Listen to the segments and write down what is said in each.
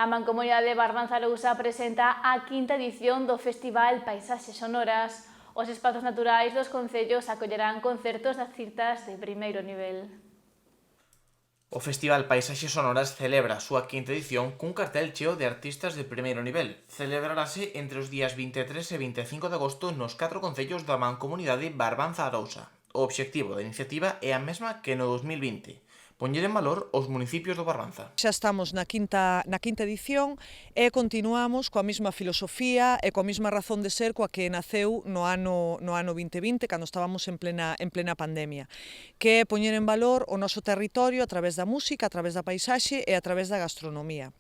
A Mancomunidade de Barbanza Arousa presenta a quinta edición do Festival Paisaxes Sonoras. Os espazos naturais dos concellos acollerán concertos das citas de primeiro nivel. O Festival Paisaxes Sonoras celebra a súa quinta edición cun cartel cheo de artistas de primeiro nivel. Celebrarase entre os días 23 e 25 de agosto nos 4 concellos da Mancomunidade Barbanza Arousa. O obxectivo da iniciativa é a mesma que no 2020. Poñer en valor os municipios do Barbanza. Xa estamos na quinta edición e continuamos coa mesma filosofía e coa mesma razón de ser coa que naceu no ano 2020, cando estábamos en plena pandemia, que é poñer en valor o noso territorio a través da música, a través da paisaxe e a través da gastronomía.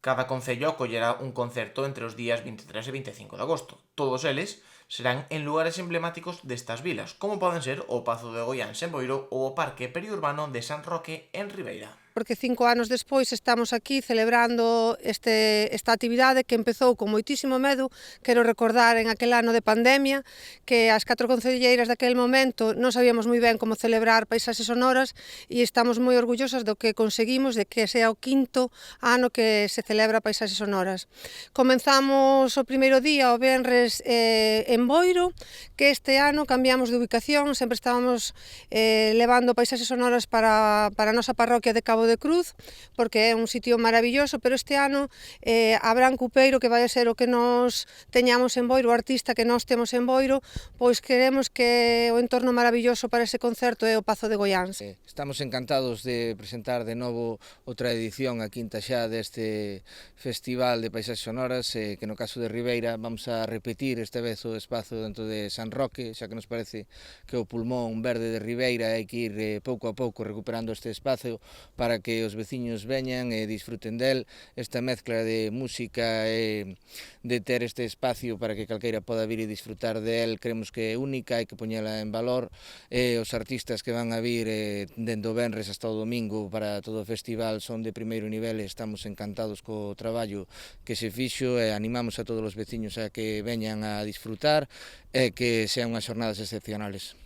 Cada concello acollerá un concerto entre os días 23 e 25 de agosto. Todos eles serán en lugares emblemáticos destas vilas, como poden ser o Pazo de Goiáns en Boiro ou o Parque Periurbano de San Roque en Ribeira. Porque 5 anos despois estamos aquí celebrando esta actividade que empezou con moitísimo medo. Quero recordar en aquel ano de pandemia que as 4 concelleiras daquel momento non sabíamos moi ben como celebrar paisaxes sonoras e estamos moi orgullosas do que conseguimos, de que sea o quinto ano que se celebra paisaxes sonoras. Comenzamos o primeiro día, o venres, en Boiro, que este ano cambiamos de ubicación, sempre estábamos levando paisaxes sonoras para a nosa parroquia de Cabo de Cruz, porque é un sitio maravilloso, pero este ano Abraham Cupeiro, que vai a ser o que nos teñamos en Boiro, o artista que nós temos en Boiro, pois queremos que o entorno maravilloso para ese concerto é o Pazo de Goiáns. Estamos encantados de presentar de novo outra edición, a quinta xa deste Festival de Paisaxes Sonoras, que no caso de Ribeira vamos a repetir esta vez o espazo dentro de San Roque, xa que nos parece que o pulmón verde de Ribeira hai que ir pouco a pouco recuperando este espazo para que os veciños veñan e disfruten del. Esta mezcla de música e de ter este espacio para que calqueira poda vir e disfrutar del, creemos que é única, hai que poñela en valor. Os artistas que van a vir dende o venres hasta o domingo para todo o festival son de primeiro nivel e estamos encantados co traballo que se fixo e animamos a todos os veciños a que veñan a disfrutar e que sean unhas xornadas excepcionales.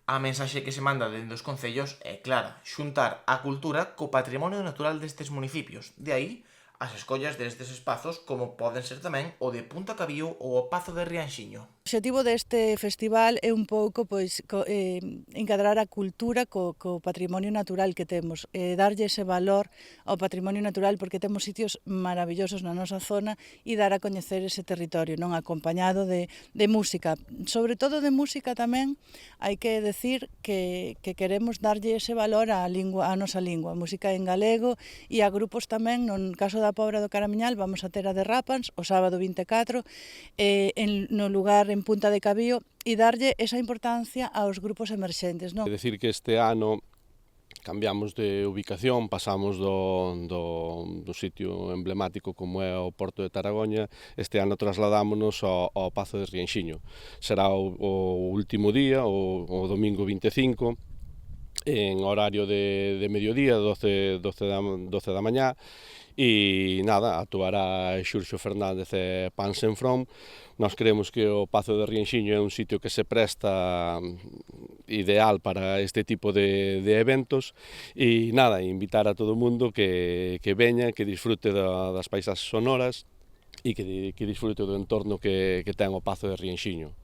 A mensaxe que se manda dende os concellos é clara: xuntar a cultura co patrimonio natural destes municipios. De aí as escollas destes espazos, como poden ser tamén o de Punta Cabío ou o Pazo de Rianxiño. O obxectivo deste festival é un pouco encadrar a cultura co patrimonio natural que temos, darlle ese valor ao patrimonio natural, porque temos sitios maravillosos na nosa zona e dar a coñecer ese territorio, non acompañado de música. Sobre todo de música tamén hai que decir que queremos darlle ese valor á nosa lingua, música en galego, e a grupos tamén. No caso da Pobra do Caramiñal vamos a ter a de Rápans o sábado 24 no lugar en Punta de Cabío, e darlle esa importancia aos grupos emerxentes, non? É dicir que este ano cambiamos de ubicación, pasamos do sitio emblemático como é o Porto de Taragoña, este ano trasladámonos ao Pazo de Rianxiño. Será o último día, o domingo 25, en horario de mediodía, 12 da mañá, e nada, actuará Xurxo Fernández e Pans en From. Nós creemos que o Pazo de Rianxiño é un sitio que se presta ideal para este tipo de eventos e nada, invitar a todo o mundo que veña, que disfrute das paisaxes sonoras e que disfrute do entorno que ten o Pazo de Rianxiño.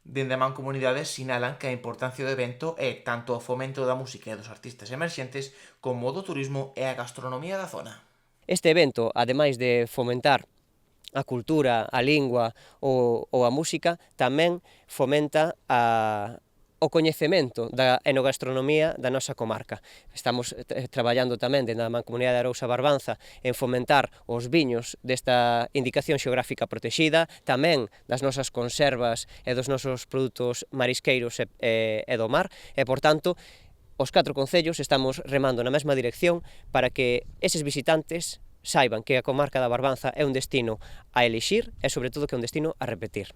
Dende a Mancomunidade sinalan que a importancia do evento é tanto o fomento da música e dos artistas emerxentes como o do turismo e a gastronomía da zona. Este evento, ademais de fomentar a cultura, a lingua ou a música, tamén fomenta o coñecemento da enogastronomía da nosa comarca. Estamos traballando tamén dentro da Mancomunidade de Arousa Barbanza en fomentar os viños desta indicación xeográfica protexida, tamén das nosas conservas e dos nosos produtos marisqueiros e do mar, e, por tanto, os 4 concellos estamos remando na mesma dirección para que eses visitantes saiban que a comarca da Barbanza é un destino a elixir e, sobre todo, que é un destino a repetir.